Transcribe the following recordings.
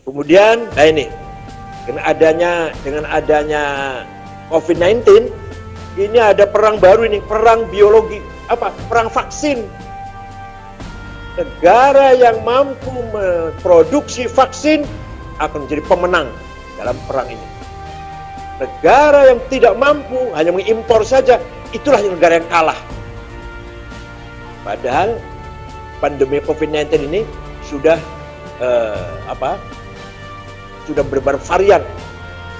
Kemudian, nah ini, dengan adanya COVID-19, ini ada perang baru ini, perang biologi, perang vaksin. Negara yang mampu memproduksi vaksin akan menjadi pemenang dalam perang ini. Negara yang tidak mampu, hanya mengimpor saja, itulah negara yang kalah. Padahal pandemi COVID-19 ini sudah sudah bervarian,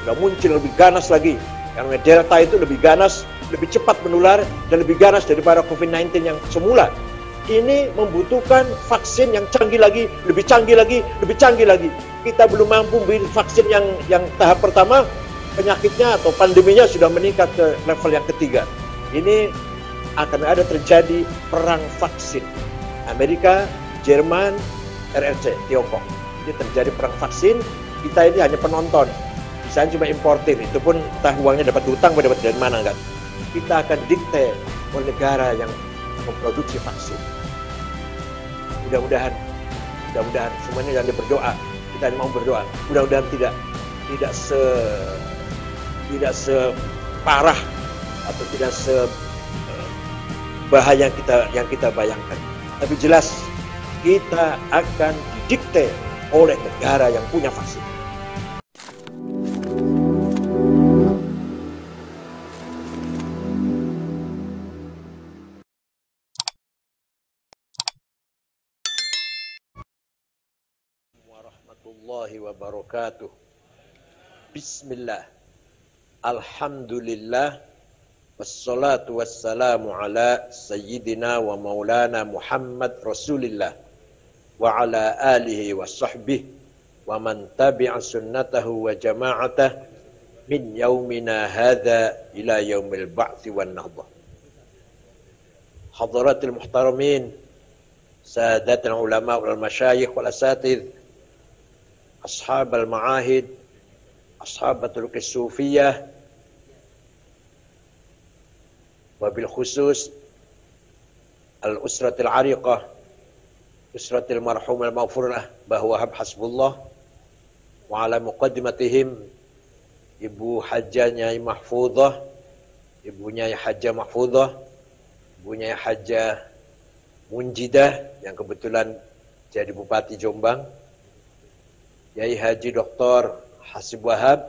sudah muncul lebih ganas lagi. Karena Delta itu lebih ganas, lebih cepat menular, dan lebih ganas daripada COVID-19 yang semula. Ini membutuhkan vaksin yang canggih lagi, lebih canggih lagi, lebih canggih lagi. Kita belum mampu memberi vaksin yang tahap pertama, penyakitnya atau pandeminya sudah meningkat ke level yang ketiga. Ini akan ada terjadi perang vaksin. Amerika, Jerman, RRC, Tiongkok. Ini terjadi perang vaksin, kita ini hanya penonton. Misalnya cuma importir, itu pun entah uangnya dapat hutang atau dapat dari mana, kan? Kita akan dikte oleh negara yang memproduksi vaksin. Mudah-mudahan semuanya jangan berdoa. Kita mau berdoa. Mudah-mudahan tidak separah atau tidak sebahaya yang kita bayangkan. Tapi jelas kita akan didikte oleh negara yang punya vaksin. Warahmatullahi wabarakatuh. Bismillah. Alhamdulillah. Wassalatu wassalamu ala sayyidina wa maulana Muhammad Rasulillah wa ala alihi wa sahbihi wa man tabi'a sunnatahu wa jama'atah min yaumina hadha ila yaumil ba'thi wan nahdah. Hadratil muhtaramin, sadatul ulama wal masyayikh wal asatidh, ashab al ma'ahid, ashabatul kisufiyah, wabil khusus al-usratil ariqah, usratil marhum al-maghfurlah, bahwa hasbullah, wa ala muqaddimatihim Ibu Hajjah Nyai Mahfudhah, Ibu Nyai Hajjah Mahfudhah, Ibu Nyai Hajjah Munjidah yang kebetulan jadi Bupati Jombang, Yai Haji Dr. Hasib Wahab,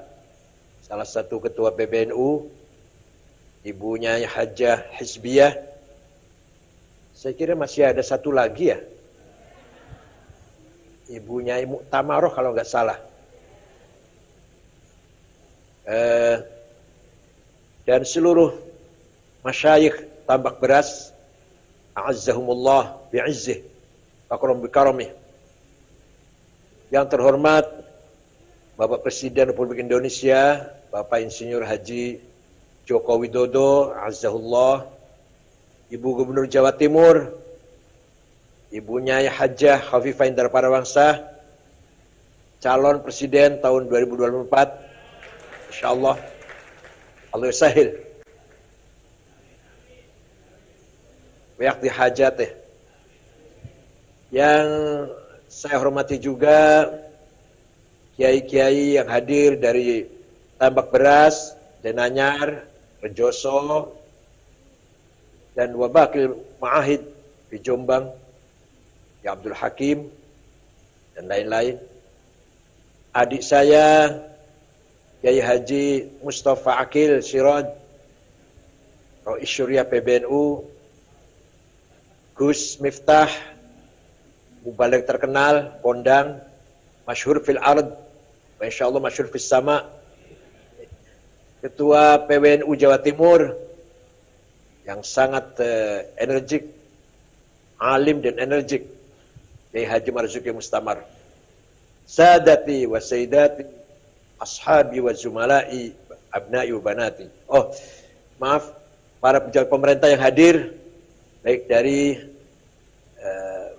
salah satu ketua PBNU, Ibunya Hajjah Hizbiyah. Saya kira masih ada satu lagi ya, Ibunya Mu'tamaroh kalau nggak salah. Dan seluruh masyayikh Tambak Beras, a'azzahumullah bi'izzih akram bikaramih. Yang terhormat Bapak Presiden Republik Indonesia, Bapak Insinyur Haji Joko Widodo, azzahullah, Ibu Gubernur Jawa Timur, Ibunya Hajjah Khafifah Indar Parawangsa, calon presiden tahun 2024, insyaallah, Allah sahil, wayakti hajatih. Yang saya hormati juga kiai-kiai yang hadir dari Tambak Beras, Denanyar, Rejoso, dan Wabakil Ma'ahid di Jombang, ya Abdul Hakim, dan lain-lain. Adik saya, Yai Haji Mustafa Akil Siraj, Rais Syuriah PBNU, Gus Miftah, Mubalik terkenal, kondang, masyhur fil ard, insyaallah masyhur fis sama, Ketua PWNU Jawa Timur yang sangat energik, alim dan energik, Yai Haji Marzuki Mustamar. Sadati wa sayyidati, ashabi wa zumalai, abnai wa banati. Oh, maaf, para pejabat pemerintah yang hadir, baik dari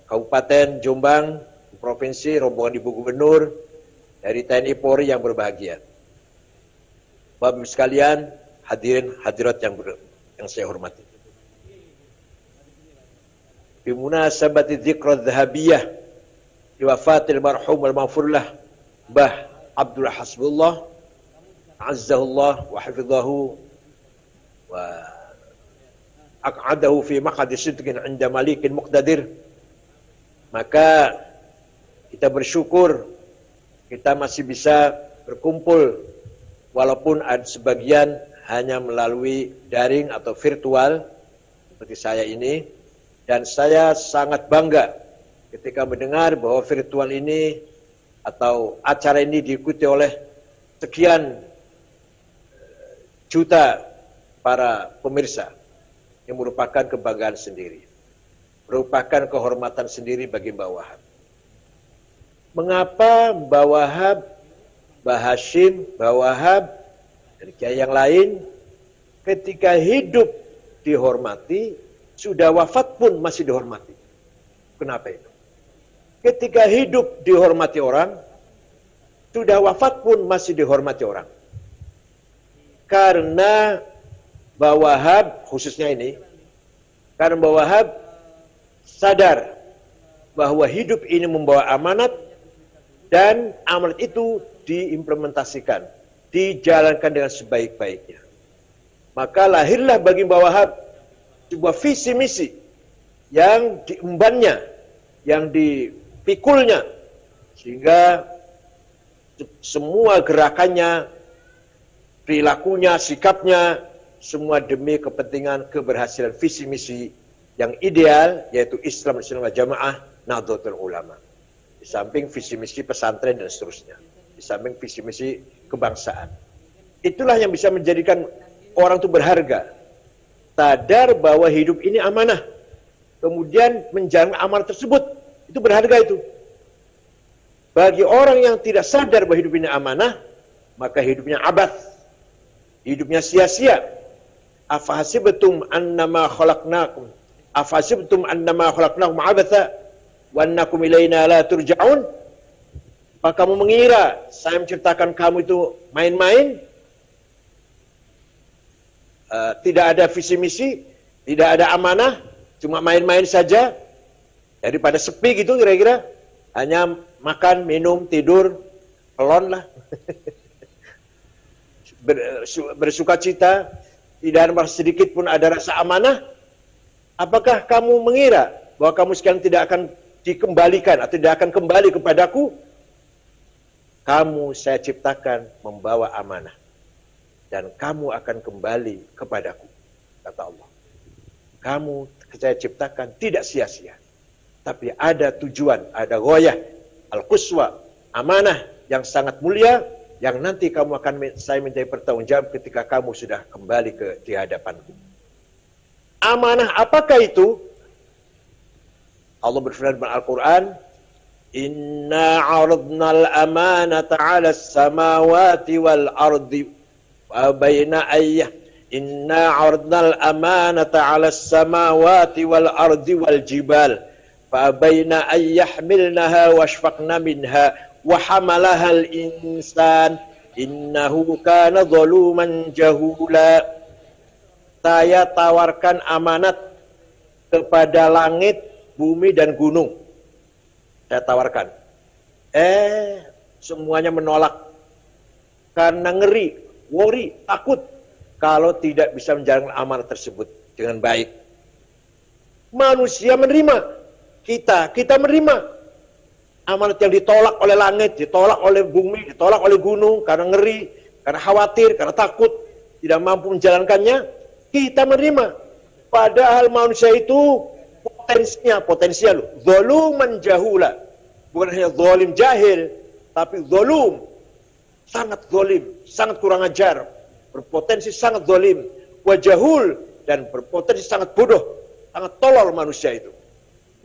Kabupaten Jombang, Provinsi, rombongan Ibu Gubernur, dari TNI Polri yang berbahagia. Bapak Ibu sekalian, hadirin hadirat yang saya hormati. Bimunasabati dzikra dzahabiyah li wafatil marhum wal maghfurlah Mbah Abdullah Hasbullah azzahullah wa hafidhahu wa aq'adahu fi maq'adi sidqin 'inda malikin muqtadir. Maka kita bersyukur kita masih bisa berkumpul walaupun ada sebagian hanya melalui daring atau virtual seperti saya ini, dan saya sangat bangga ketika mendengar bahwa virtual ini atau acara ini diikuti oleh sekian juta para pemirsa yang merupakan kebanggaan sendiri, merupakan kehormatan sendiri bagi Mbah Wahab. Mengapa Mbah Wahab, Mbah Hashim, Mbah Wahab, dan kiai yang lain ketika hidup dihormati, sudah wafat pun masih dihormati? Kenapa itu? Ketika hidup dihormati orang, sudah wafat pun masih dihormati orang. Karena Mbah Wahab khususnya ini, karena Mbah Wahab sadar bahwa hidup ini membawa amanat, dan amanat itu diimplementasikan, dijalankan dengan sebaik-baiknya. Maka lahirlah bagi Mbah Wahab sebuah visi misi yang diembannya, yang dipikulnya, sehingga semua gerakannya, perilakunya, sikapnya, semua demi kepentingan keberhasilan visi misi yang ideal, yaitu Islam Sunnah Jamaah Nahdlatul Ulama. Di samping visi misi pesantren dan seterusnya, di samping visi misi kebangsaan. Itulah yang bisa menjadikan orang itu berharga. Sadar bahwa hidup ini amanah, kemudian menjalankan amanah tersebut, itu berharga itu. Bagi orang yang tidak sadar bahwa hidup ini amanah, maka hidupnya abad, hidupnya sia-sia. Afahasibtum annama khalaqnakum abatha wa annakum ilaina la turja'un. Apa kamu mengira saya menciptakan kamu itu main-main? Tidak ada visi misi, tidak ada amanah, cuma main-main saja. Daripada sepi gitu kira-kira, hanya makan, minum, tidur, pelon lah. Bersuka cita, tidak ada sedikit pun ada rasa amanah. Apakah kamu mengira bahwa kamu sekarang tidak akan dikembalikan atau tidak akan kembali kepadaku? Kamu saya ciptakan membawa amanah, dan kamu akan kembali kepadaku, kata Allah. Kamu saya ciptakan tidak sia-sia, tapi ada tujuan, ada ghoyah, al-quswa, amanah yang sangat mulia, yang nanti kamu akan saya minta pertanggungjawab ketika kamu sudah kembali di hadapanku. Amanah apakah itu? Allah berfirman dalam Al-Quran, Inna aradnal amanata ala samawati wal ardi wa bayna ayyah. Inna aradnal amanata ala samawati wal ardi wal jibal fa bayna ayyahmilnaha wa shfaqna minha wa hamalaha al insan innahu kana zaluman jahula. Saya tawarkan amanat kepada langit, bumi, dan gunung. Saya tawarkan. Semuanya menolak. Karena ngeri, worry, takut. Kalau tidak bisa menjalankan amanat tersebut dengan baik. Manusia menerima. Kita menerima. Amanat yang ditolak oleh langit, ditolak oleh bumi, ditolak oleh gunung. Karena ngeri, karena khawatir, karena takut. Tidak mampu menjalankannya. Kita menerima. Padahal manusia itu potensial. Zaluman jahula. Bukan hanya zalim jahil, tapi zalum. Sangat zalim, sangat kurang ajar. Berpotensi sangat zalim. Wajahul, dan berpotensi sangat bodoh. Sangat tolol manusia itu.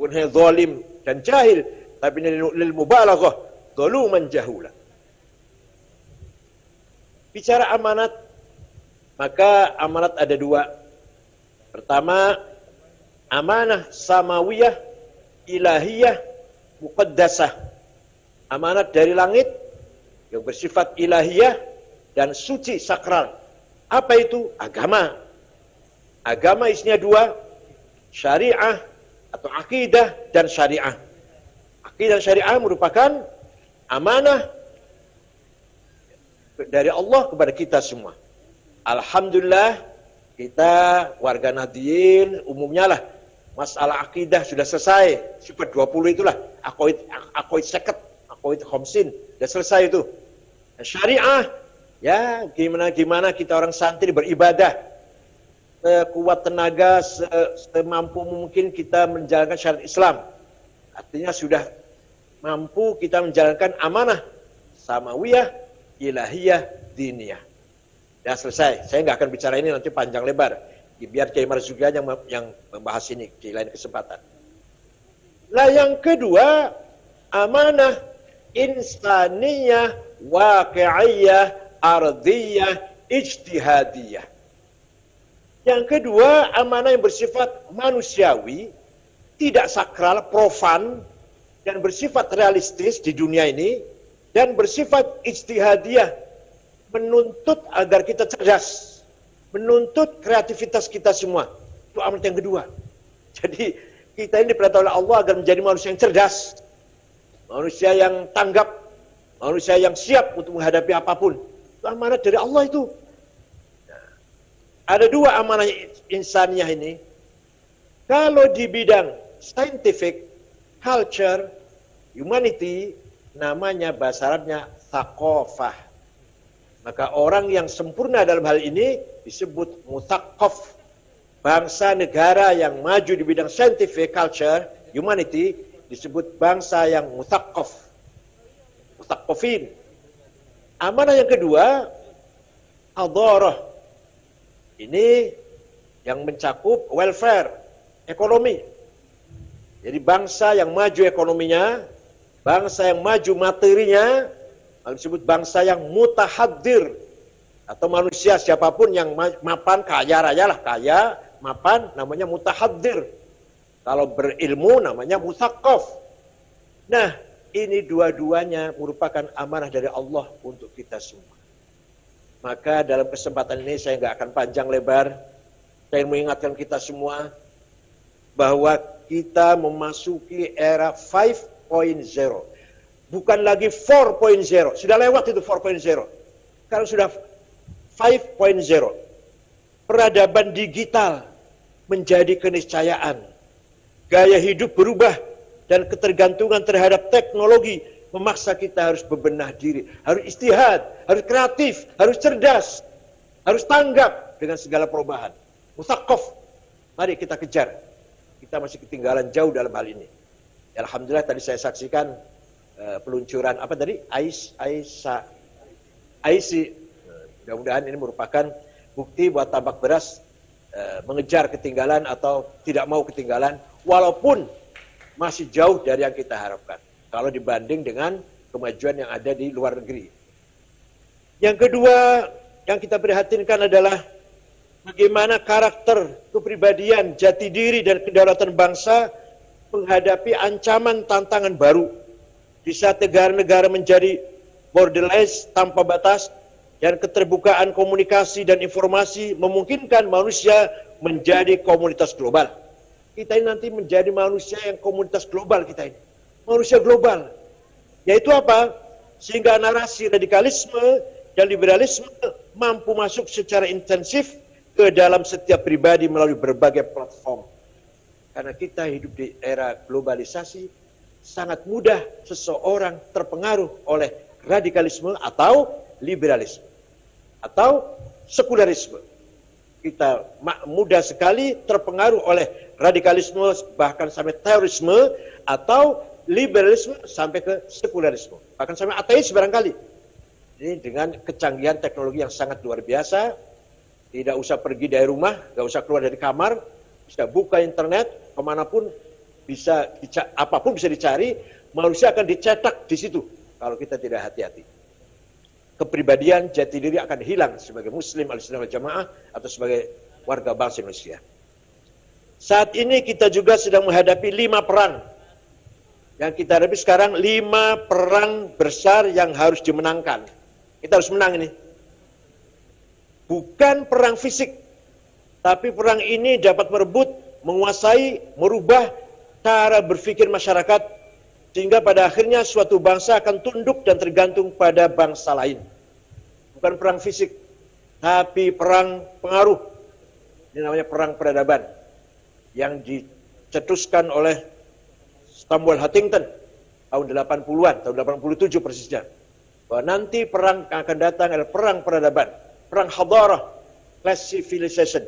Bukan hanya zalim dan jahil, tapi lil mubalaghah, zaluman jahula. Bicara amanat, maka amanat ada dua. Pertama, amanah samawiyah, ilahiyah, muqaddasah. Amanat dari langit yang bersifat ilahiyah dan suci, sakral. Apa itu? Agama. Agama isinya dua, syariah atau akidah dan syariah. Akidah dan syariah merupakan amanah dari Allah kepada kita semua. Alhamdulillah kita warga Nahdliyin umumnya lah masalah akidah sudah selesai. Sifat 20 itulah akoid seket, akoid khamsin, sudah selesai itu. Syariah ya gimana kita orang santri beribadah sekuat tenaga semampu mungkin kita menjalankan syariat Islam. Artinya sudah mampu kita menjalankan amanah samawiyah, ilahiyah, diniyah. Ya selesai. Saya nggak akan bicara ini nanti panjang lebar. Biar Kiai Marzuki aja yang membahas ini di lain kesempatan. Nah yang kedua, amanah insaniyah, waqi'iyah, ardiyah, ijtihadiyah. Yang kedua, amanah yang bersifat manusiawi, tidak sakral, profan, dan bersifat realistis di dunia ini, dan bersifat ijtihadiyah, menuntut agar kita cerdas, menuntut kreativitas kita semua. Itu amanat yang kedua. Jadi kita ini diperintah oleh Allah agar menjadi manusia yang cerdas, manusia yang tanggap, manusia yang siap untuk menghadapi apapun. Itu amanat dari Allah itu. Nah, ada dua amanah insaniyah ini. Kalau di bidang scientific, culture, humanity, namanya bahasa Arabnya thaqafah. Maka orang yang sempurna dalam hal ini disebut mutsaqqaf. Bangsa negara yang maju di bidang scientific, culture, humanity disebut bangsa yang mutsaqqaf. Mutsaqqafin. Amanah yang kedua, hadarah. Ini yang mencakup welfare, ekonomi. Jadi bangsa yang maju ekonominya, bangsa yang maju materinya, disebut bangsa yang mutahaddir, atau manusia siapapun yang mapan, kaya raya lah, kaya, mapan, namanya mutahaddir. Kalau berilmu namanya mutsaqqaf. Nah, ini dua-duanya merupakan amanah dari Allah untuk kita semua. Maka dalam kesempatan ini saya nggak akan panjang lebar. Saya mengingatkan kita semua bahwa kita memasuki era 5.0. Bukan lagi 4.0. Sudah lewat itu 4.0. Sekarang sudah 5.0. Peradaban digital menjadi keniscayaan. Gaya hidup berubah dan ketergantungan terhadap teknologi memaksa kita harus bebenah diri, harus istihad, harus kreatif, harus cerdas, harus tanggap dengan segala perubahan. Mutsaqqaf, mari kita kejar. Kita masih ketinggalan jauh dalam hal ini. Alhamdulillah tadi saya saksikan peluncuran apa tadi? IC. Mudah-mudahan ini merupakan bukti buat Tambak Beras mengejar ketinggalan atau tidak mau ketinggalan, walaupun masih jauh dari yang kita harapkan kalau dibanding dengan kemajuan yang ada di luar negeri. Yang kedua yang kita prihatinkan adalah bagaimana karakter, kepribadian, jati diri dan kedaulatan bangsa menghadapi ancaman tantangan baru di saat negara-negara menjadi borderless tanpa batas dan keterbukaan komunikasi dan informasi memungkinkan manusia menjadi komunitas global. Kita ini nanti menjadi manusia yang komunitas global kita ini. Manusia global. Yaitu apa? Sehingga narasi radikalisme dan liberalisme mampu masuk secara intensif ke dalam setiap pribadi melalui berbagai platform. Karena kita hidup di era globalisasi, sangat mudah seseorang terpengaruh oleh radikalisme atau liberalisme atau sekularisme. Kita mudah sekali terpengaruh oleh radikalisme bahkan sampai terorisme atau liberalisme sampai ke sekularisme, bahkan sampai ateis barangkali. Ini dengan kecanggihan teknologi yang sangat luar biasa, tidak usah pergi dari rumah, nggak usah keluar dari kamar, bisa buka internet kemanapun, bisa apapun bisa dicari, manusia akan dicetak di situ kalau kita tidak hati-hati. Kepribadian jati diri akan hilang sebagai Muslim Ahlussunnah wal Jamaah atau sebagai warga bangsa Indonesia. Saat ini kita juga sedang menghadapi 5 perang. Yang kita hadapi sekarang 5 perang besar yang harus dimenangkan. Kita harus menang ini. Bukan perang fisik, tapi perang ini dapat merebut, menguasai, merubah cara berpikir masyarakat, sehingga pada akhirnya suatu bangsa akan tunduk dan tergantung pada bangsa lain. bukan perang fisik, tapi perang pengaruh. Ini namanya perang peradaban yang dicetuskan oleh Samuel Huntington tahun 80-an, tahun 87 persisnya. Bahwa nanti perang yang akan datang adalah perang peradaban, perang hadarah, class civilization.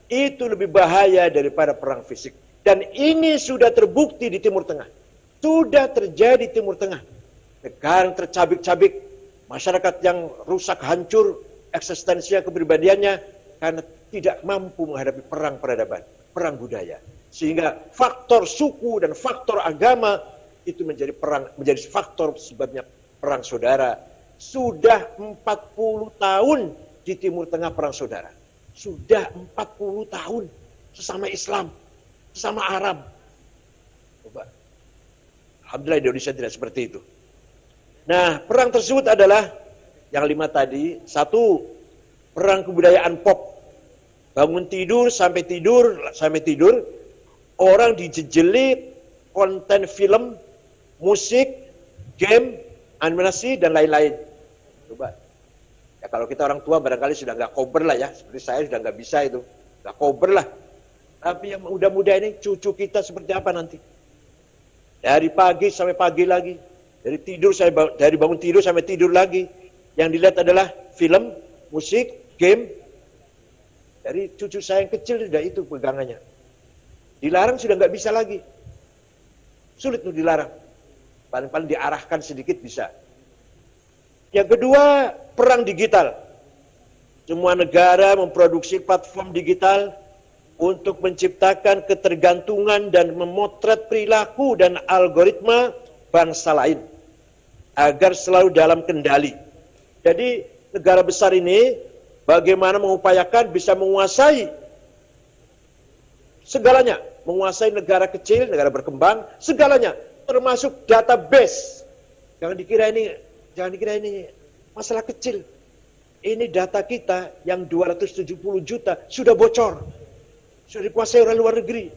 Itu lebih bahaya daripada perang fisik. Dan ini sudah terbukti di Timur Tengah. Sudah terjadi di Timur Tengah. Negara yang tercabik-cabik, masyarakat yang rusak, hancur, eksistensial kepribadiannya karena tidak mampu menghadapi perang peradaban, perang budaya. Sehingga faktor suku dan faktor agama itu menjadi faktor sebabnya perang saudara. Sudah 40 tahun di Timur Tengah perang saudara. Sudah 40 tahun sesama Islam, sesama Arab. Coba. Alhamdulillah Indonesia tidak seperti itu. Nah, perang tersebut adalah yang 5 tadi. 1, perang kebudayaan pop. Bangun tidur sampai tidur, orang dijejeli konten film, musik, game, animasi, dan lain-lain. Coba. Ya kalau kita orang tua barangkali sudah nggak kober lah ya, seperti saya sudah nggak bisa itu, nggak kober lah. Tapi yang muda-muda ini cucu kita seperti apa nanti? Dari pagi sampai pagi lagi, dari bangun tidur sampai tidur lagi. Yang dilihat adalah film, musik, game. Dari cucu saya yang kecil sudah itu pegangannya. Dilarang sudah nggak bisa lagi. Sulit untuk dilarang. Paling-paling diarahkan sedikit bisa. Yang kedua, perang digital. Semua negara memproduksi platform digital untuk menciptakan ketergantungan dan memotret perilaku dan algoritma bangsa lain agar selalu dalam kendali. Jadi negara besar ini bagaimana mengupayakan bisa menguasai segalanya, menguasai negara kecil, negara berkembang, segalanya, termasuk database. Jangan dikira ini masalah kecil. Ini data kita yang 270 juta sudah bocor. Sudah dikuasai oleh luar negeri.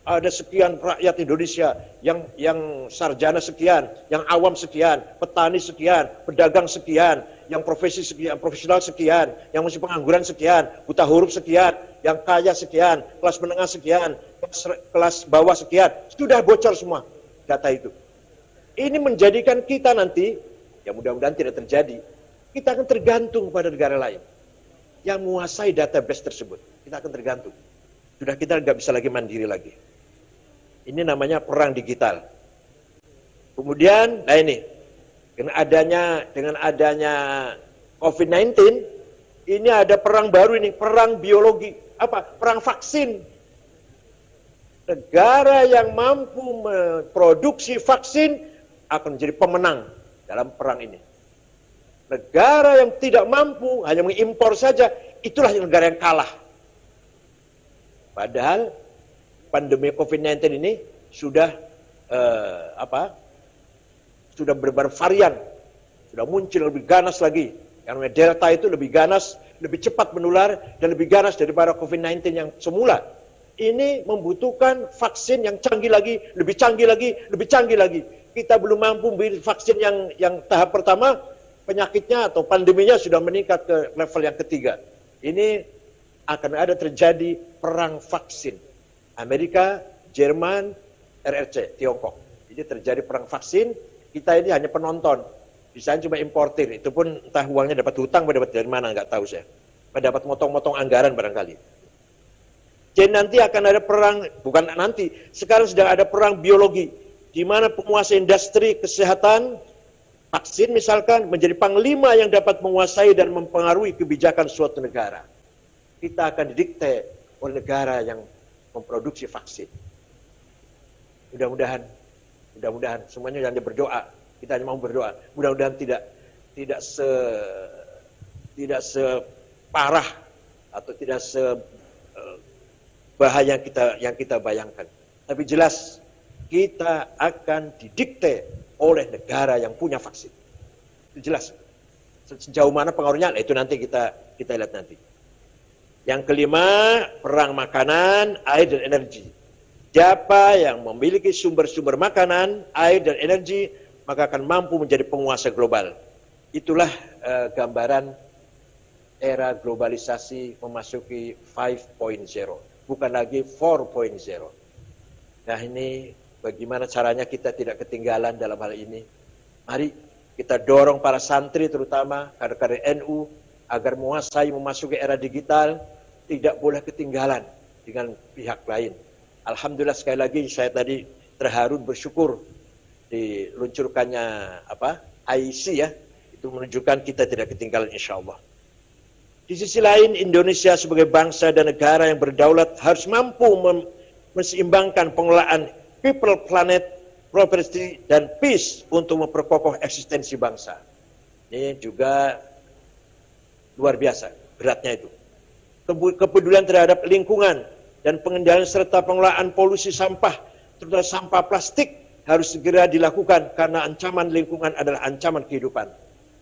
Ada sekian rakyat Indonesia yang sarjana sekian, yang awam sekian, petani sekian, pedagang sekian, yang profesi sekian, profesional sekian, yang masih pengangguran sekian, buta huruf sekian, yang kaya sekian, kelas menengah sekian, kelas bawah sekian. Sudah bocor semua data itu. Ini menjadikan kita nanti, ya mudah-mudahan tidak terjadi, kita akan tergantung pada negara lain yang menguasai database tersebut. Kita akan tergantung. Sudah kita nggak bisa lagi mandiri lagi. Ini namanya perang digital. Kemudian, nah ini, dengan adanya COVID-19, ini ada perang baru ini, perang biologi. Apa? Perang vaksin. Negara yang mampu memproduksi vaksin akan menjadi pemenang dalam perang ini. Negara yang tidak mampu, hanya mengimpor saja, itulah negara yang kalah. Padahal pandemi COVID-19 ini sudah sudah bervarian, sudah muncul lebih ganas lagi. Yang namanya Delta itu lebih ganas, lebih cepat menular, dan lebih ganas daripada COVID-19 yang semula. Ini membutuhkan vaksin yang canggih lagi, lebih canggih lagi, lebih canggih lagi. Kita belum mampu memberi vaksin yang tahap pertama, penyakitnya atau pandeminya sudah meningkat ke level yang ketiga. Ini akan ada terjadi perang vaksin. Amerika, Jerman, RRC, Tiongkok. Jadi terjadi perang vaksin, kita ini hanya penonton. Bisa cuma importir, itu pun entah uangnya dapat hutang, dapat dari mana, nggak tahu saya. Dapat motong-motong anggaran barangkali. Jadi nanti akan ada perang, bukan nanti, sekarang sedang ada perang biologi, di mana penguasa industri kesehatan, vaksin misalkan, menjadi panglima yang dapat menguasai dan mempengaruhi kebijakan suatu negara. Kita akan didikte oleh negara yang memproduksi vaksin. Mudah-mudahan semuanya jangan berdoa. Kita hanya mau berdoa. Mudah-mudahan tidak separah atau tidak sebahaya yang kita bayangkan. Tapi jelas kita akan didikte oleh negara yang punya vaksin. Itu jelas. Sejauh mana pengaruhnya? Nah, itu nanti kita lihat nanti. Yang kelima, perang makanan, air, dan energi. Siapa yang memiliki sumber-sumber makanan, air, dan energi, maka akan mampu menjadi penguasa global. itulah gambaran era globalisasi memasuki 5.0, bukan lagi 4.0. Nah ini bagaimana caranya kita tidak ketinggalan dalam hal ini. Mari kita dorong para santri terutama kader-kader NU agar menguasai memasuki era digital, tidak boleh ketinggalan dengan pihak lain. Alhamdulillah sekali lagi saya tadi terharu bersyukur diluncurkannya IC ya, itu menunjukkan kita tidak ketinggalan insya Allah. Di sisi lain Indonesia sebagai bangsa dan negara yang berdaulat harus mampu menseimbangkan pengelolaan people, planet, property, dan peace untuk memperkokoh eksistensi bangsa. Ini juga luar biasa beratnya itu. Kepedulian terhadap lingkungan dan pengendalian serta pengelolaan polusi sampah, terutama sampah plastik, harus segera dilakukan karena ancaman lingkungan adalah ancaman kehidupan.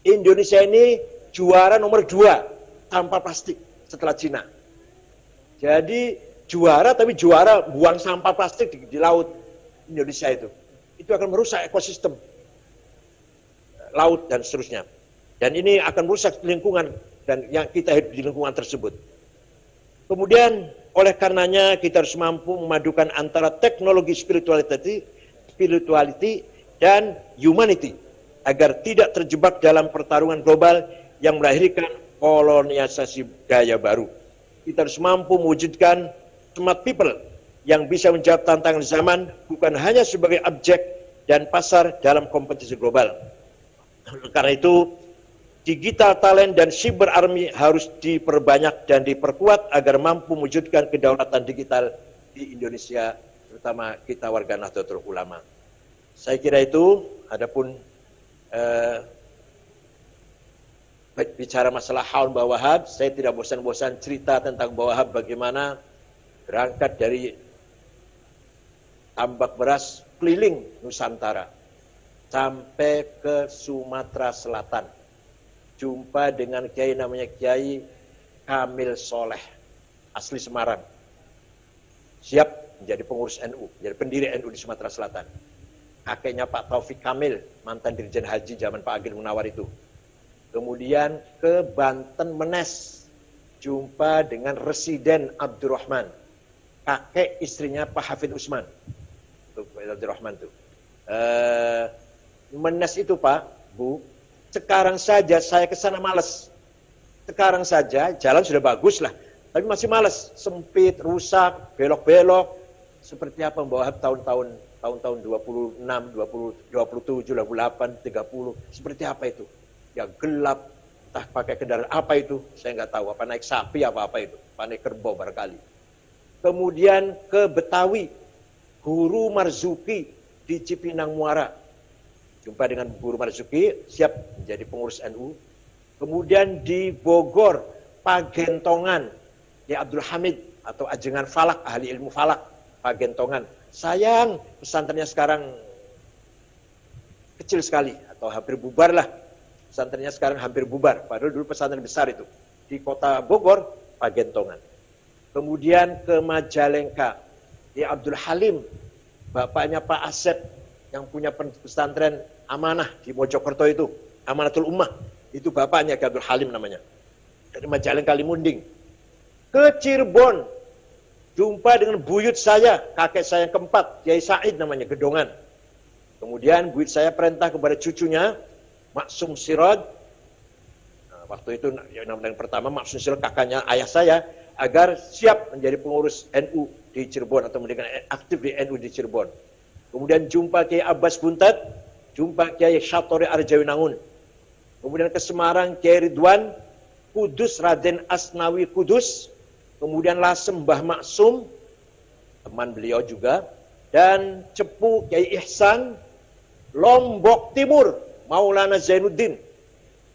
Indonesia ini juara nomor 2 sampah plastik setelah Cina. Jadi juara, tapi juara buang sampah plastik di laut Indonesia itu. Itu akan merusak ekosistem laut dan seterusnya. Dan ini akan merusak lingkungan dan yang kita hidup di lingkungan tersebut. Kemudian oleh karenanya kita harus mampu memadukan antara teknologi spirituality dan humanity agar tidak terjebak dalam pertarungan global yang melahirkan kolonialisasi gaya baru. Kita harus mampu mewujudkan smart people yang bisa menjawab tantangan zaman bukan hanya sebagai objek dan pasar dalam kompetisi global. Karena itu digital talent dan cyber army harus diperbanyak dan diperkuat agar mampu mewujudkan kedaulatan digital di Indonesia, terutama kita warga Nahdlatul Ulama. Saya kira itu, adapun bicara masalah Haul Mbah Wahab, saya tidak bosan-bosan cerita tentang Mbah Wahab bagaimana berangkat dari tambak beras keliling Nusantara sampai ke Sumatera Selatan. Jumpa dengan kiai namanya Kiai Kamil Soleh, asli Semarang. Siap menjadi pengurus NU, menjadi pendiri NU di Sumatera Selatan. Kakeknya Pak Taufik Kamil, mantan Dirjen Haji zaman Pak Agil Munawar itu. Kemudian ke Banten Menes, jumpa dengan Residen Abdurrahman, kakek istrinya Pak Hafid Usman. Abdurrahman itu. Menes itu Pak, Bu, sekarang saja saya ke sana malas. Sekarang saja jalan sudah bagus lah, tapi masih malas, sempit, rusak, belok-belok. Seperti apa Mbah Wahab tahun-tahun 26, 20, 27, 28, 30. Seperti apa itu? Ya gelap, entah pakai kendaraan apa itu, saya nggak tahu. Apa naik sapi apa itu, apa naik kerbau barangkali. Kemudian ke Betawi, Guru Marzuki di Cipinang Muara. Jumpa dengan Guru Marzuki, siap menjadi pengurus NU. Kemudian di Bogor, Pagentongan, di Abdul Hamid atau Ajengan Falak, ahli ilmu falak, Pagentongan. Sayang, pesantrennya sekarang kecil sekali atau hampir bubar lah. Pesantrennya sekarang hampir bubar, padahal dulu pesantren besar itu. Di kota Bogor, Pagentongan. Kemudian ke Majalengka, di Abdul Halim, bapaknya Pak Asep, yang punya pesantren Amanah di Mojokerto itu, Amanatul Ummah, itu bapaknya Abdul Halim namanya, dari Majalengka Limunding. Ke Cirebon, jumpa dengan buyut saya, kakek saya yang keempat, Kiai Said namanya, Gedongan. Kemudian buyut saya perintah kepada cucunya, Maksum Sirod, waktu itu yang pertama Maksum Sirod kakaknya ayah saya, agar siap menjadi pengurus NU di Cirebon atau menjadi aktif di NU di Cirebon. Kemudian jumpa Kiai Abbas Buntat, jumpa Kiai Syatori Arjawinangun. Kemudian ke Semarang Kiai Ridwan, Kudus Raden Asnawi Kudus, kemudian Lasem Mbah Maksum, teman beliau juga, dan Cepu Kiai Ihsan, Lombok Timur, Maulana Zainuddin,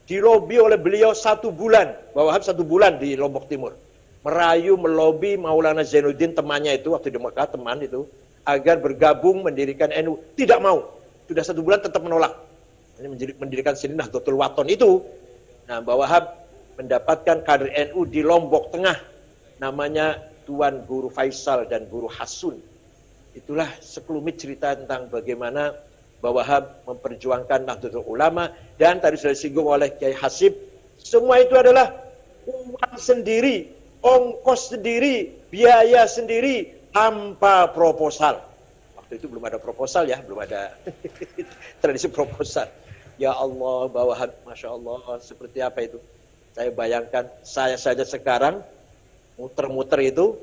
dilobi oleh beliau 1 bulan, Mbah Wahab 1 bulan di Lombok Timur. Merayu, melobi Maulana Zainuddin, temannya itu, waktu di Mekah, teman itu, agar bergabung mendirikan NU. Tidak mau. Sudah 1 bulan tetap menolak. Ini mendirikan sini Nahdlatul Wathon itu. Nah, Mbah Wahab mendapatkan kader NU di Lombok Tengah. Namanya Tuan Guru Faisal dan Guru Hasun. Itulah sekelumit cerita tentang bagaimana Mbah Wahab memperjuangkan Nahdlatul Ulama, dan tadi sudah disinggung oleh Kiai Hasib, semua itu adalah uang sendiri, ongkos sendiri, biaya sendiri, tanpa proposal. Waktu itu belum ada proposal ya, belum ada tradisi proposal. Ya Allah, Wahab, Masya Allah, seperti apa itu? Saya bayangkan, saya saja sekarang muter-muter itu,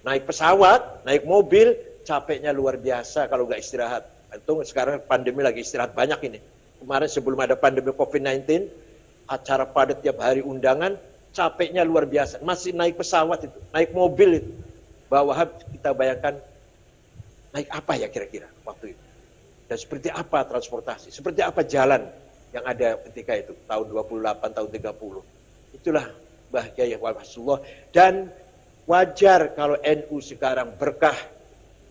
naik pesawat, naik mobil, capeknya luar biasa kalau nggak istirahat. Itu sekarang pandemi lagi istirahat banyak ini. Kemarin sebelum ada pandemi COVID-19, acara padat tiap hari, undangan, capeknya luar biasa. Masih naik pesawat itu, naik mobil itu. Wahab, kita bayangkan, naik apa ya kira-kira waktu itu? Dan seperti apa transportasi? Seperti apa jalan yang ada ketika itu? Tahun 28, tahun 30. Itulah bahagia yang walhasilullah. Dan wajar kalau NU sekarang berkah,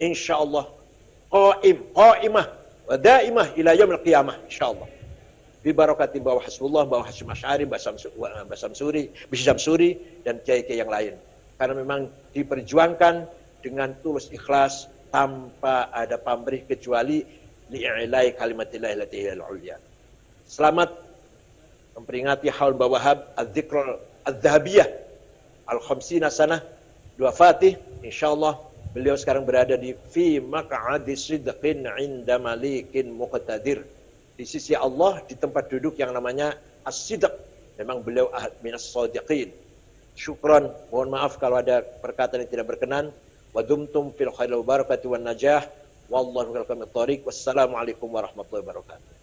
insya Allah, qaimah, wa daimah ila yaumil qiyamah, insyaallah. Bi barakati Bawa Hasbullah, Bawa Hasyim Asy'ari, Mbah Samsuri, dan kiai-kiai yang lain. Karena memang diperjuangkan dengan tulus ikhlas, tanpa ada pamrih kecuali li'ilai kalimatillah allati hiyal ulya. Selamat memperingati haul Wahab az-zikrul az-zahabiyah al-khamsina sanah dua Fatih, insyaallah. Beliau sekarang berada di fi maq'adi sidqin 'inda malikin muqtadir. Di sisi Allah, di tempat duduk yang namanya as-sidq. Memang beliau ahad minas shadiqin. Syukran, mohon maaf kalau ada perkataan yang tidak berkenan. Wa dumtum fil khairi wal barakati wan najah. Wallahu a'lam. Wassalamualaikum warahmatullahi wabarakatuh.